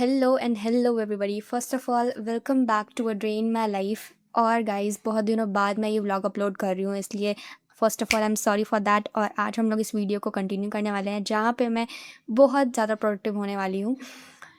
Hello everybody. First of all welcome back to a day in my life. और guys बहुत दिनों बाद मैं ये व्लॉग अपलोड कर रही हूँ, इसलिए first of all I am sorry for that. और आज हम लोग इस वीडियो को कंटिन्यू करने वाले हैं जहाँ पे मैं बहुत ज़्यादा प्रोडक्टिव होने वाली हूँ।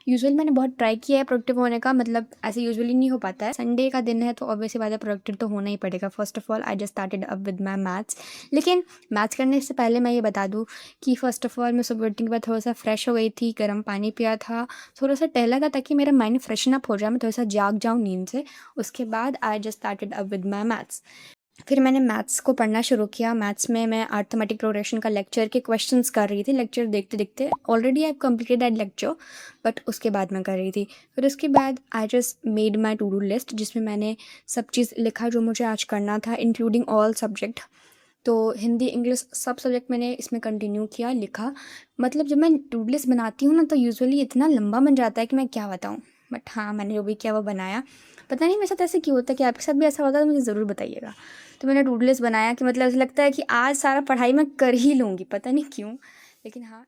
यूजुअली मैंने बहुत ट्राई किया है प्रोडक्टिव होने का, मतलब ऐसे यूजुअली नहीं हो पाता है। संडे का दिन है तो ऑब्वियसली बात है प्रोडक्टिव तो होना ही पड़ेगा। First of all I just started up with my maths. लेकिन मैथ्स करने से पहले मैं ये बता दूँ कि फ़र्स्ट ऑफ ऑल मैं सुबह उठने के बाद थोड़ा सा फ्रेश हो गई थी, गर्म पानी पिया था, थोड़ा सा टहला था ताकि मेरा माइंड फ्रेशन अप हो जाए, मैं थोड़ा सा जाग जाऊँ नींद से। उसके बाद I just started up with my maths. फिर मैंने मैथ्स को पढ़ना शुरू किया। मैथ्स में मैं अर्थमेटिक प्रोग्रेशन का लेक्चर के क्वेश्चंस कर रही थी। लेक्चर देखते देखते already I completed that lecture, but उसके बाद मैं कर रही थी। फिर उसके बाद I just made my to do list, जिसमें मैंने सब चीज़ लिखा जो मुझे आज करना था, इंक्लूडिंग ऑल सब्जेक्ट। तो हिंदी इंग्लिश सब सब्जेक्ट मैंने इसमें कंटिन्यू किया, लिखा। मतलब जब मैं टू डू लिस्ट बनाती हूँ ना तो यूजुअली इतना लंबा बन जाता है कि मैं क्या बताऊँ। बट हाँ, मैंने जो भी किया वो बनाया। पता नहीं मेरे साथ ऐसे क्यों होता है, कि आपके साथ भी ऐसा होता है तो मुझे ज़रूर बताइएगा। तो मैंने टू डू लिस्ट बनाया कि मतलब ऐसा लगता है कि आज सारा पढ़ाई मैं कर ही लूँगी, पता नहीं क्यों। लेकिन हाँ,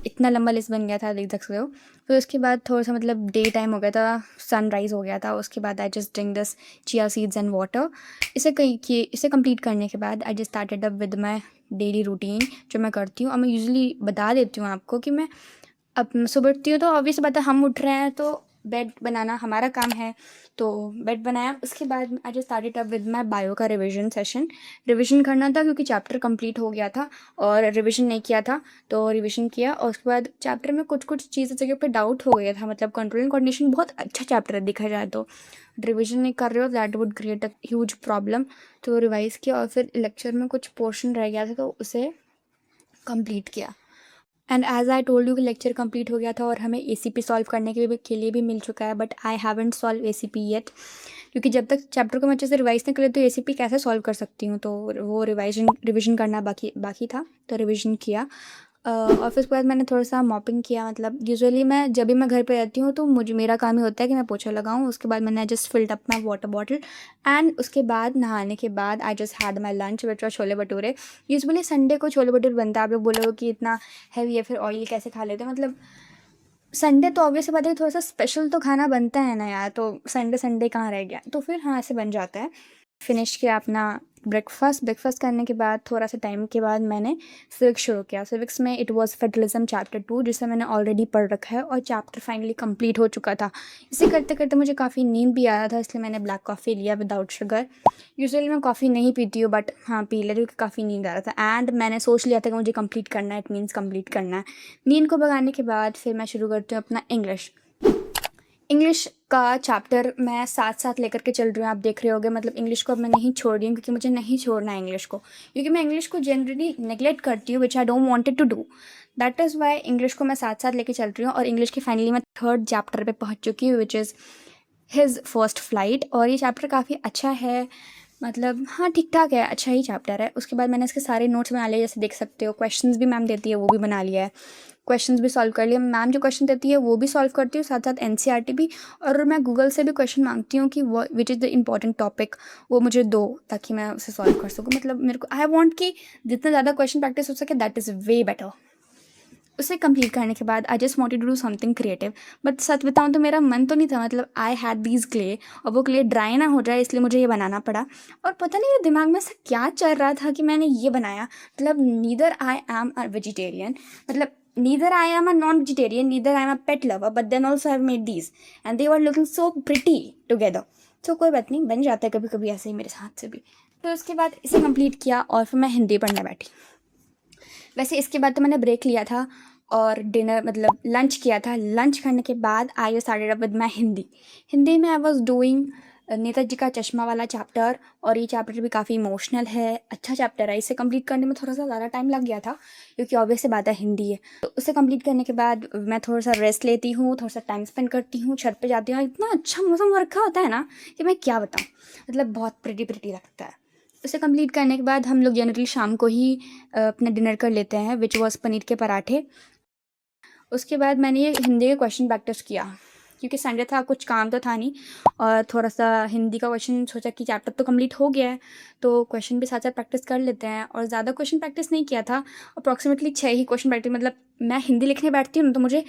इतना लंबा लिस्ट बन गया था, देख सकते हो। फिर उसके बाद थोड़ा सा मतलब डे टाइम हो गया था, सनराइज़ हो गया था। उसके बाद I just drink this chia seeds and water. इसे कंप्लीट करने के बाद I just started up with my daily routine जो मैं करती हूँ। और मैं यूजुअली बता देती हूँ आपको कि मैं अब सुबह उठती हूँ तो ऑब्वियस बात है, हम उठ रहे हैं तो बेड बनाना हमारा काम है। तो बेड बनाया, उसके बाद I just started up with my bio का रिवीजन सेशन। रिवीजन करना था क्योंकि चैप्टर कंप्लीट हो गया था और रिवीजन नहीं किया था, तो रिवीजन किया। और उसके बाद चैप्टर में कुछ कुछ चीज़ें जगह पे डाउट हो गया था। मतलब कंट्रोल एंड कोऑर्डिनेशन बहुत अच्छा चैप्टर है देखा जाए तो। रिवीजन नहीं कर रहे हो that would create a huge problem. तो रिवाइज़ किया और फिर लेक्चर में कुछ पोर्शन रह गया था तो उसे कंप्लीट किया। And as I told you कि लेक्चर कंप्लीट हो गया था और हमें ACP सॉल्व करने के लिए भी मिल चुका है, but I haven't solve ACP yet. क्योंकि जब तक चैप्टर को मैं अच्छे से रिवाइज नहीं कर तो ACP कैसे सॉल्व कर सकती हूँ। तो वो रिविजन करना बाकी था, तो रिविजन किया। और फिर उसके बाद मैंने थोड़ा सा मॉपिंग किया। मतलब यूजुअली मैं जब भी मैं घर पे रहती हूँ तो मेरा काम ही होता है कि मैं पोछा लगाऊँ। उसके बाद मैंने just filled up my water bottle and उसके बाद नहाने के बाद I just had my lunch which was chole bhature. Usually Sunday को छोले भटूरे बनता है। आप लोग बोलोगे कि इतना हैवी है फिर ऑयल कैसे खा लेते हैं। मतलब संडे तो ऑब्वियस बात है, थोड़ा सा स्पेशल तो खाना बनता है ना यार, तो संडे संडे कहाँ रह गया। तो फिर हाँ, ऐसे बन जाता है। फिनिश किया अपना ब्रेकफास्ट करने के बाद थोड़ा सा टाइम के बाद मैंने सिविक्स शुरू किया। सिविक्स में इट वाज फेडरलिज्म चैप्टर 2, जिसे मैंने ऑलरेडी पढ़ रखा है और चैप्टर फाइनली कंप्लीट हो चुका था। इसे करते करते मुझे काफ़ी नींद भी आ रहा था, इसलिए मैंने ब्लैक कॉफ़ी लिया विदाउट शुगर। यूजुअली मैं कॉफ़ी नहीं पीती हूँ, बट हाँ पी लेती हूँ क्योंकि काफ़ी नींद आ रहा था। एंड मैंने सोच लिया था कि मुझे कंप्लीट करना है, इट मीन्स कंप्लीट करना है। नींद को भगाने के बाद फिर मैं शुरू करती हूँ अपना इंग्लिश का चैप्टर मैं साथ साथ लेकर के चल रही हूँ। आप देख रहे होगे, मतलब इंग्लिश को अब मैं नहीं छोड़ रही हूँ क्योंकि मुझे नहीं छोड़ना है इंग्लिश को, क्योंकि मैं इंग्लिश को जनरली नेगलेक्ट करती हूँ which I don't wanted to do. That is why English को मैं साथ साथ लेके चल रही हूँ। और इंग्लिश की फाइनली मैं थर्ड चैप्टर पे पहुँच चुकी हूँ which is his first flight. और ये चैप्टर काफ़ी अच्छा है, मतलब हाँ ठीक ठाक है, अच्छा ही चैप्टर है। उसके बाद मैंने इसके सारे नोट्स बना लिए, जैसे देख सकते हो। क्वेश्चंस भी मैम देती है वो भी बना लिया है, क्वेश्चंस भी सॉल्व कर लिए। मैम जो क्वेश्चन देती है वो भी सॉल्व करती हूँ, साथ साथ NCERT भी। और मैं गूगल से भी क्वेश्चन मांगती हूँ कि वो which is the important topic, वो मुझे दो ताकि मैं उसे सॉल्व कर सकूँ। मतलब मेरे को आई वॉन्ट कि जितना ज़्यादा क्वेश्चन प्रैक्टिस हो सके, दैट इज़ वे बेटर। उसे कंप्लीट करने के बाद I just wanted to do something creative. But सच बताऊँ तो मेरा मन तो नहीं था, मतलब आई हैड दीज क्ले और वो क्ले ड्राई ना हो जाए इसलिए मुझे ये बनाना पड़ा। और पता नहीं मेरे दिमाग में से क्या चल रहा था कि मैंने ये बनाया। मतलब neither I am a vegetarian, मतलब neither I am a non vegetarian, neither I am a pet lover, but then also I have made these and they are looking so pretty together. तो कोई बात नहीं, बन जाता है कभी कभी ऐसे ही मेरे साथ से भी। फिर उसके बाद इसे कंप्लीट किया और फिर मैं हिंदी पढ़ने बैठी। वैसे इसके बाद तो मैंने ब्रेक लिया था और डिनर मतलब लंच किया था। लंच करने के बाद I started up with my Hindi में आई वॉज डूइंग नेताजी का चश्मा वाला चैप्टर। और ये चैप्टर भी काफ़ी इमोशनल है, अच्छा चैप्टर है। इसे कंप्लीट करने में थोड़ा सा ज़्यादा टाइम लग गया था क्योंकि ऑब्वियस सी बात है हिंदी है। तो उसे कंप्लीट करने के बाद मैं थोड़ा सा रेस्ट लेती हूँ, थोड़ा सा टाइम स्पेंड करती हूँ, छत पे जाती हूँ। इतना अच्छा मौसम रखा होता है ना कि मैं क्या बताऊँ, मतलब बहुत प्रिटी लगता है। उसे कंप्लीट करने के बाद हम लोग जनरली शाम को ही अपना डिनर कर लेते हैं, विच वॉज पनीर के पराठे। उसके बाद मैंने ये हिंदी के क्वेश्चन प्रैक्टिस किया क्योंकि संडे था, कुछ काम तो था नहीं। और थोड़ा सा हिंदी का क्वेश्चन सोचा कि चैप्टर तो कंप्लीट हो गया है तो क्वेश्चन भी साथ साथ प्रैक्टिस कर लेते हैं। और ज़्यादा क्वेश्चन प्रैक्टिस नहीं किया था, अप्रॉक्सीमेटली 6 ही क्वेश्चन प्रैक्टिस। मतलब मैं हिंदी लिखने बैठती हूँ ना तो मुझे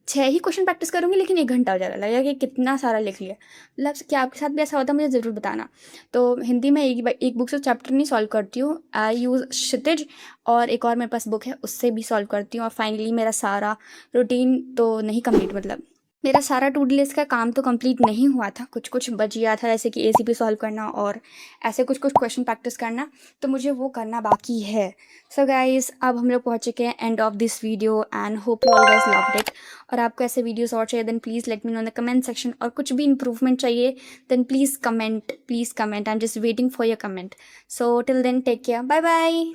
6 ही क्वेश्चन प्रैक्टिस करूँगी लेकिन 1 घंटा हो जाएगा, लगेगा कि कितना सारा लिख लिया। मतलब क्या आपके साथ भी ऐसा होता है मुझे ज़रूर बताना। तो हिंदी में एक बुक से चैप्टर नहीं सॉल्व करती हूँ, आई यूज़ क्षितिज और एक और मेरे पास बुक है उससे भी सॉल्व करती हूँ। और फाइनली मेरा सारा रूटीन तो नहीं कंप्लीट, मतलब मेरा सारा टू डी लिस्ट का काम तो कंप्लीट नहीं हुआ था, कुछ कुछ बच गया था, जैसे कि एसीपी सॉल्व करना और ऐसे कुछ कुछ क्वेश्चन प्रैक्टिस करना, तो मुझे वो करना बाकी है। सो गाइस, अब हम लोग पहुँच चुके हैं end of this video and hope you all guys loved it. और आपको ऐसे वीडियोस और चाहिए then please let me know in the comment section, और कुछ भी इंप्रूवमेंट चाहिए then please comment, I am just waiting for your comment. So till then take care, bye bye.